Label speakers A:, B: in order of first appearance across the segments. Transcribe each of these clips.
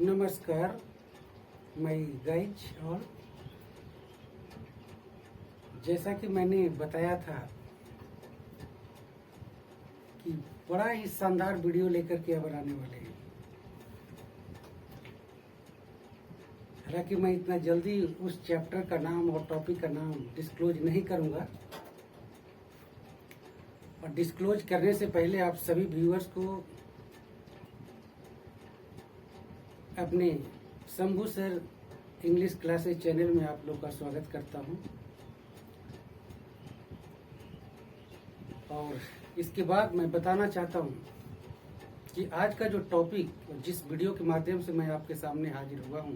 A: नमस्कार मैं गाइज। और जैसा कि मैंने बताया था कि बड़ा ही शानदार वीडियो लेकर के अब आने वाले हैं। हालांकि मैं इतना जल्दी उस चैप्टर का नाम और टॉपिक का नाम डिस्क्लोज नहीं करूंगा, और डिस्क्लोज करने से पहले आप सभी व्यूअर्स को अपने Shambhu sir English classes channel में आप लोग का स्वागत करता हूं। और इसके बाद मैं बताना चाहता हूं कि आज का जो टॉपिक और जिस वीडियो के माध्यम से मैं आपके सामने हाजिर हुआ हूं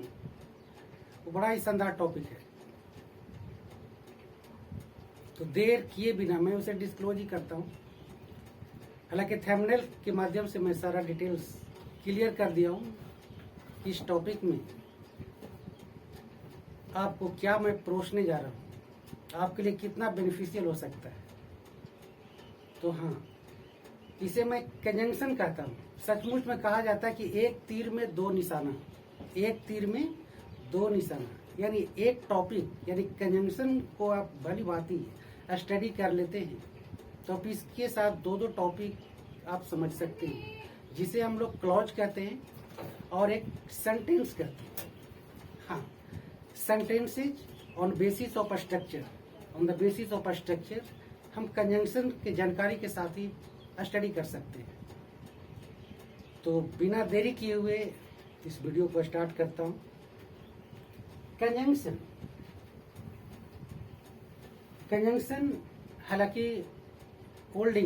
A: वो बड़ा ही शानदार टॉपिक है। तो देर किए बिना मैं उसे डिस्क्लोज ही करता हूं। हालांकि थंबनेल के माध्यम से मैं सारा डिटेल्स क्लियर कर दिया हूं। इस टॉपिक में आपको क्या मैं परोसने जा रहा हूं, आपके लिए कितना बेनिफिशियल हो सकता है। तो हाँ, इसे मैं कंजंक्शन कहता हूँ। सचमुच में कहा जाता है कि एक तीर में दो निशाना, एक तीर में दो निशाना, यानी एक टॉपिक यानी कंजंक्शन को आप भली भांति स्टडी कर लेते हैं तो आप इसके साथ दो दो टॉपिक आप समझ सकते हैं, जिसे हम लोग क्लॉज कहते हैं और एक सेंटेंस कहते हैं। हाँ, sentences on basis of structure, on the basis of structure हम कंजंक्शन की जानकारी के साथ ही स्टडी कर सकते हैं। तो बिना देरी किए हुए इस वीडियो को स्टार्ट करता हूं। कंजंक्शन, कंजंक्शन हालांकि ओल्ड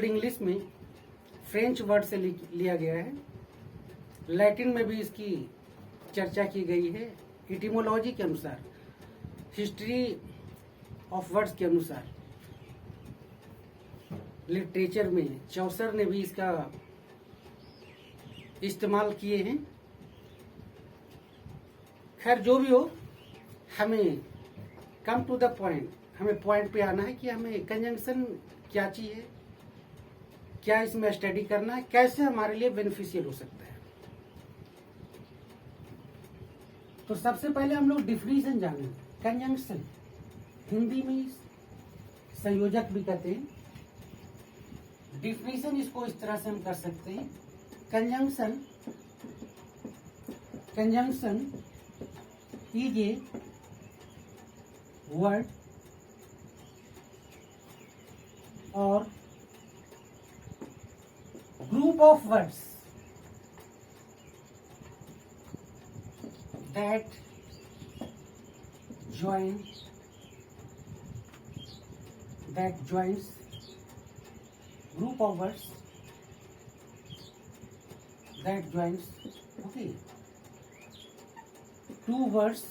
A: इंग्लिश में फ्रेंच वर्ड से लिया गया है। लैटिन में भी इसकी चर्चा की गई है। इटिमोलॉजी के अनुसार, हिस्ट्री ऑफ वर्ड्स के अनुसार, लिटरेचर में चौसर ने भी इसका इस्तेमाल किए हैं। खैर जो भी हो, हमें कम टू द पॉइंट, हमें पॉइंट पे आना है कि हमें कंजंक्शन क्या चीज है, क्या इसमें स्टडी करना है, कैसे हमारे लिए बेनिफिशियल हो सकता है। तो सबसे पहले हम लोग डिफिनीशन जानेंगे। कंजंक्शन हिंदी में संयोजक भी कहते हैं। डिफिनीशन इसको इस तरह से हम कर सकते हैं। कंजंक्शन इज ए वर्ड और group of words that joins group of words that joins okay two words,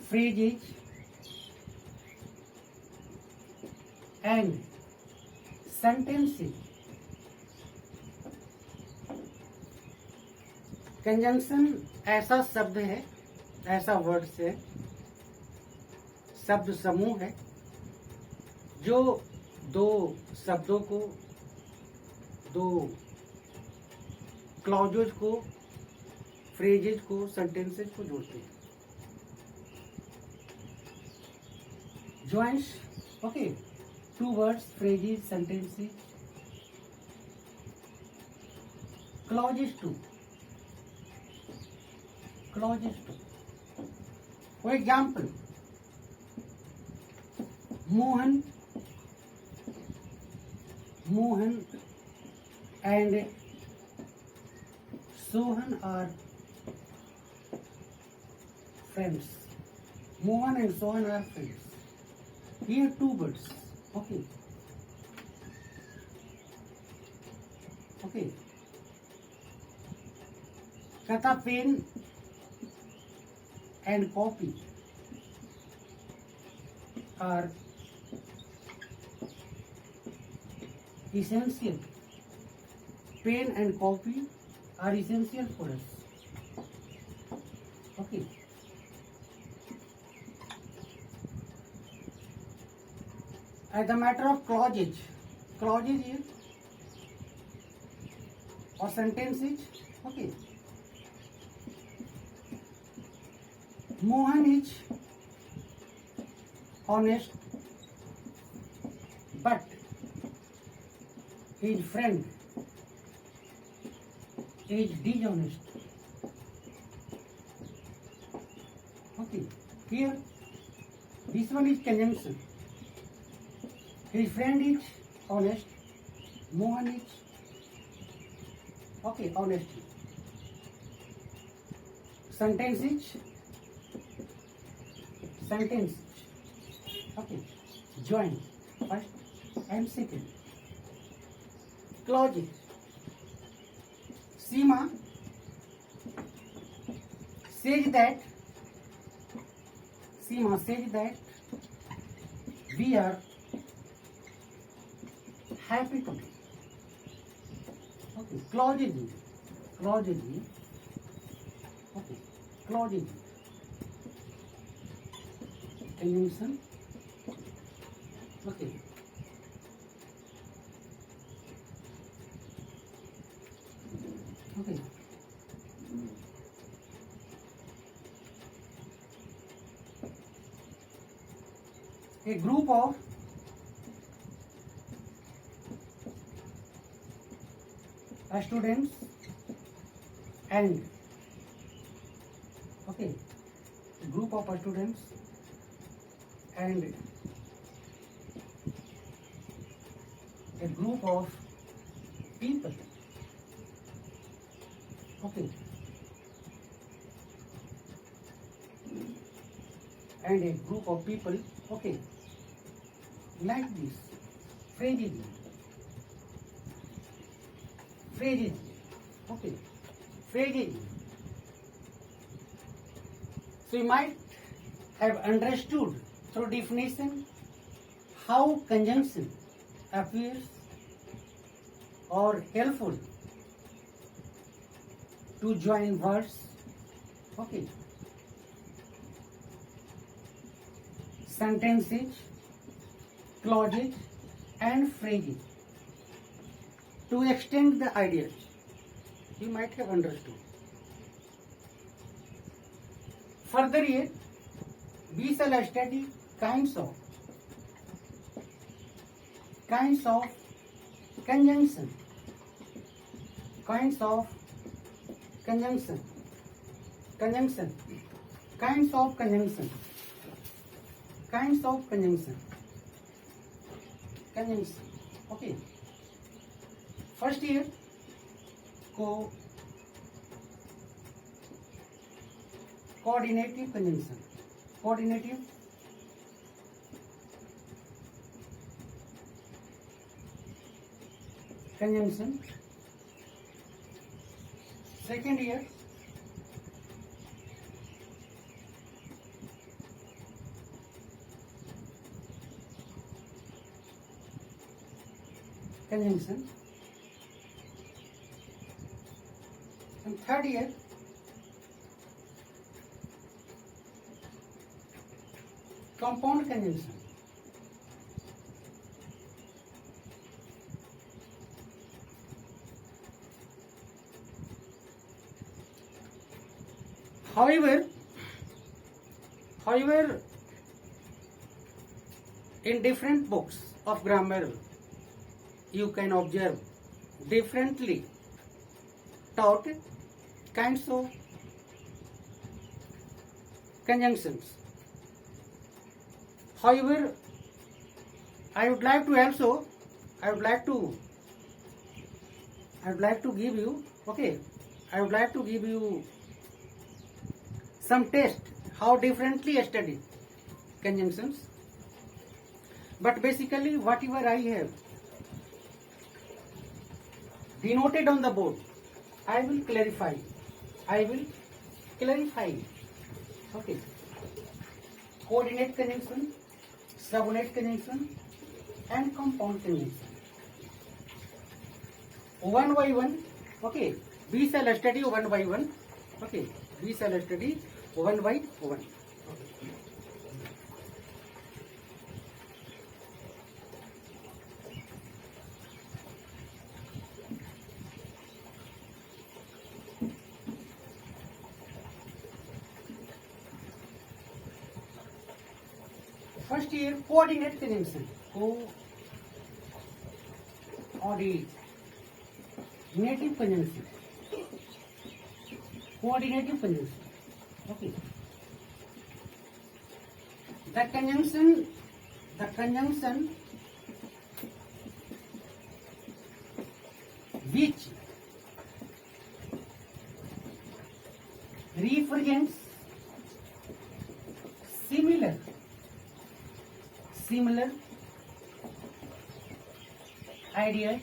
A: phrases and sentences। Conjunction ऐसा शब्द है, ऐसा वर्ड है, शब्द समूह है जो दो शब्दों को, दो क्लॉजेज को, फ्रेजेज को, सेंटेंसेज को जोड़ते हैं। Joins, okay, two words, phrases, sentences, clauses too. For example, Mohan and Sohan are friends. Mohan and Sohan are friends. Here two words. Okay. Kata pen and copy are essential. Pen and copy are essential for us. Okay. As a matter of clauses here, or sentence is okay. Mohan is honest, but his friend is dishonest. Okay, here this one is conjunction. His friend is honest, Mohan is okay, honesty. Sentence is okay, join first and second. Clause. Seema says that we are happy today. Okay, clause is okay, clause is conjunction. Okay. Okay. A group of students and okay, a group of students and a group of people, okay, and a group of people, okay, like this, phrases, okay, phrases. So you might have understood through definition how conjunction appears or helpful to join words, okay, sentences, clauses and phrases to extend the ideas. You might have understood. Further yet, we shall study kinds of conjunction, kinds of conjunction, okay. First here, coordinative conjunction. Coordinative conjunction. Second here, conjunction. And third here, compound conjunction. However, in different books of grammar, you can observe differently taught kinds of conjunctions. However, I would like to give you, okay, I would like to give you some test how differently study conjunctions. But basically, whatever I have denoted on the board, I will clarify. Okay. Coordinate conjunction, subordinate conjunction, and compound conjunction. One by one. Okay. We shall study one by one. Okay. We shall study one by one. Okay. First here, coordinate conjunction. Coordinative conjunction. Coordinative conjunction. Okay. The conjunction which represents similar ideas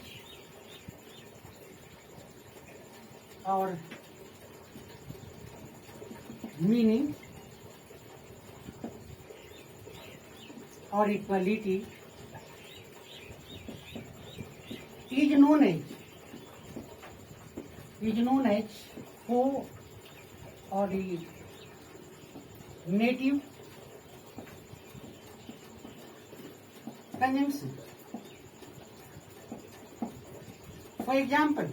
A: or meaning or equality is known as coordinative conjunction. For example,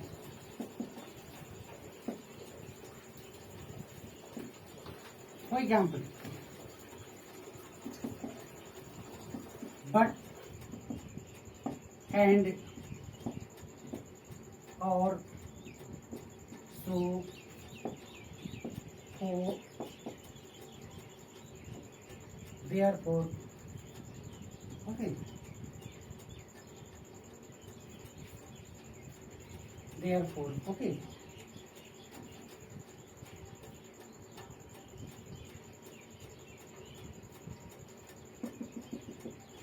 A: but and or so for therefore. Okay. Therefore, okay.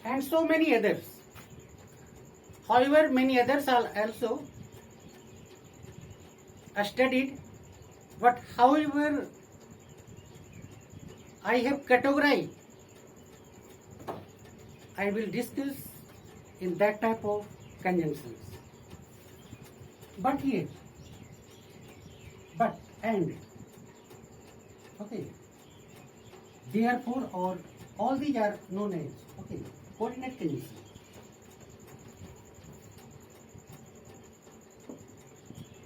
A: And so many others. However, many others are also studied, but however, I have categorized, I will discuss in that type of conjunctions. But here, but and, okay, therefore or all these are known as, okay, coordinate conjunction.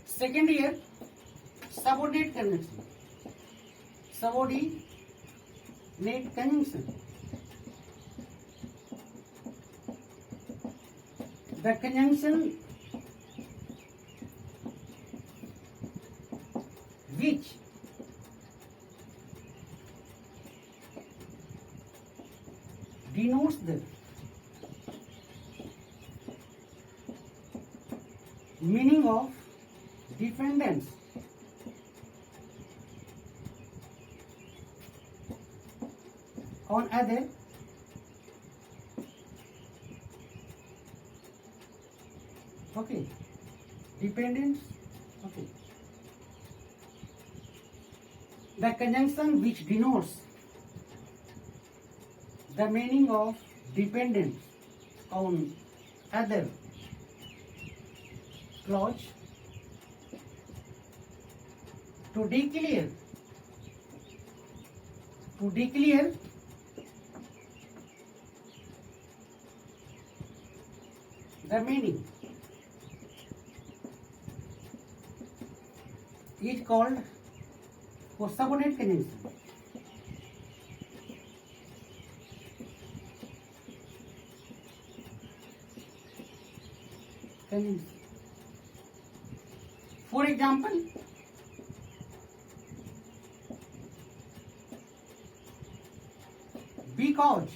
A: Second here, subordinate conjunction. Subordinate conjunction. The conjunction which denotes the meaning of dependence on other okay dependence okay the conjunction which denotes the meaning of dependence on other clause to declare the meaning is called subordinate conjunction. For example, because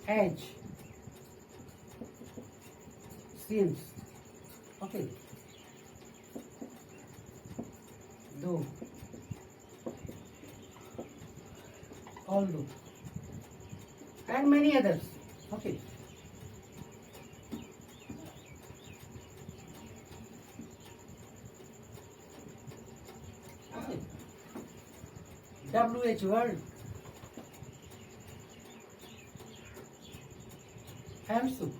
A: as since though although and many others. WH word also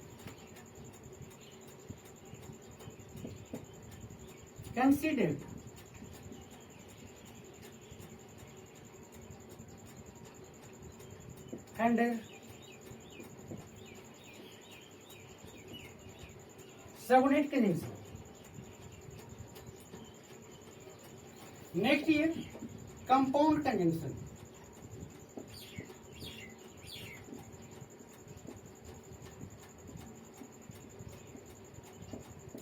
A: considered under subordinate conjunction. Next ये compound conjunction.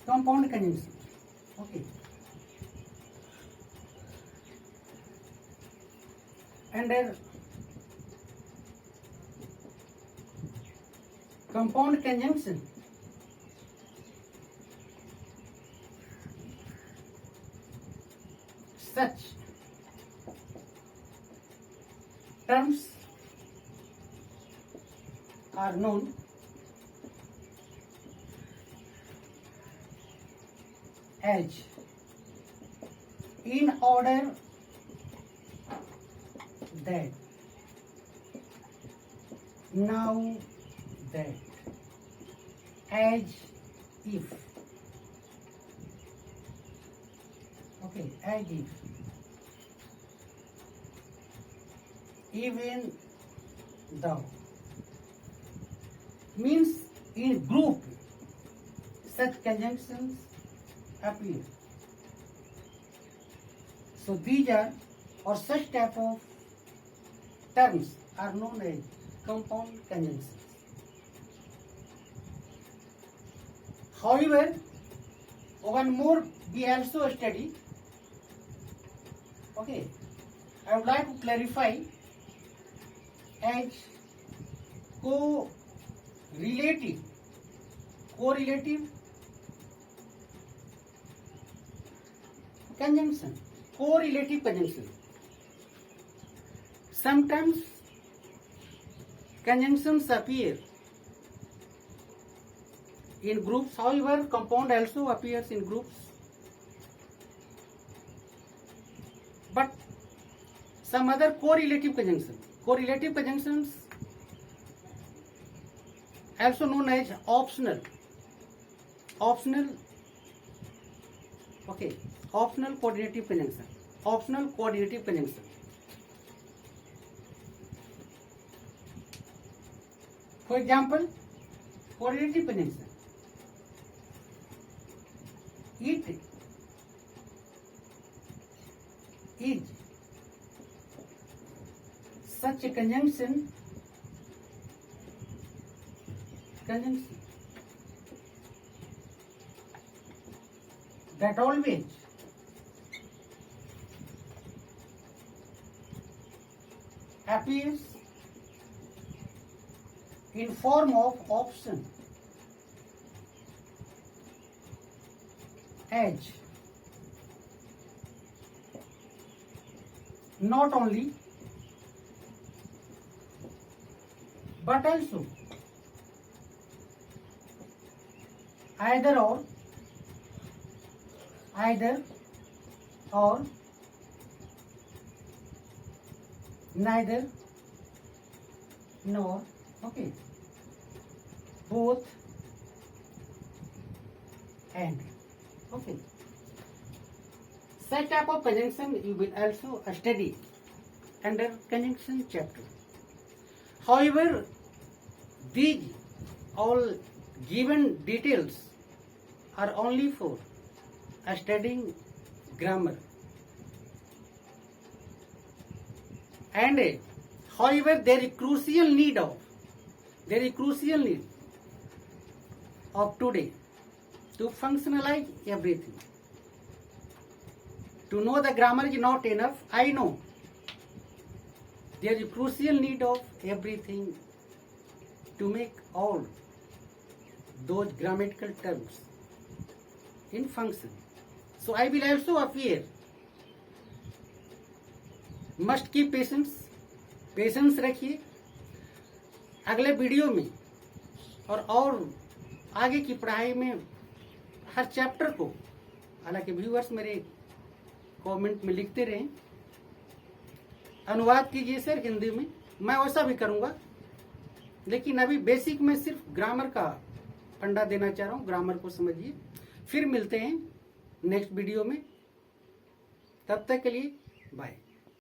A: Compound conjunction, okay. Under compound conjunction, such terms are known as in order that, now that, as if, okay, as if, even though, means in group such conjunctions appear. So these are, or such type of terms are known as compound conjunctions. However, one more we also study. Okay, I would like to clarify as correlative conjunction. Correlative conjunction. Sometimes conjunctions appear in groups, however, compound also appears in groups. But some other correlative conjunctions. Correlative conjunctions also known as optional. Okay, optional coordinative conjunction. Optional coordinative conjunction. For example, coordinative conjunction. It is such a conjunction that always appears in form of option as not only but also either or neither nor, okay, both and, okay. Such type of conjunction you will also study under conjunction chapter. However, these all given details are only for studying grammar. And however, there is crucial need of today to functionalize everything. To know the grammar is not enough, I know. There is crucial need of everything to make all those grammatical terms in function. So I will also appear. Must keep patience रखिए। अगले video में और आगे की पढ़ाई में हर chapter को, हालांकि व्यूअर्स मेरे कमेंट में लिखते रहें, अनुवाद कीजिए सर हिंदी में, मैं वैसा भी करूंगा, लेकिन अभी बेसिक में सिर्फ ग्रामर का फंडा देना चाह रहा हूं, ग्रामर को समझिए। फिर मिलते हैं नेक्स्ट वीडियो में, तब तक के लिए बाय।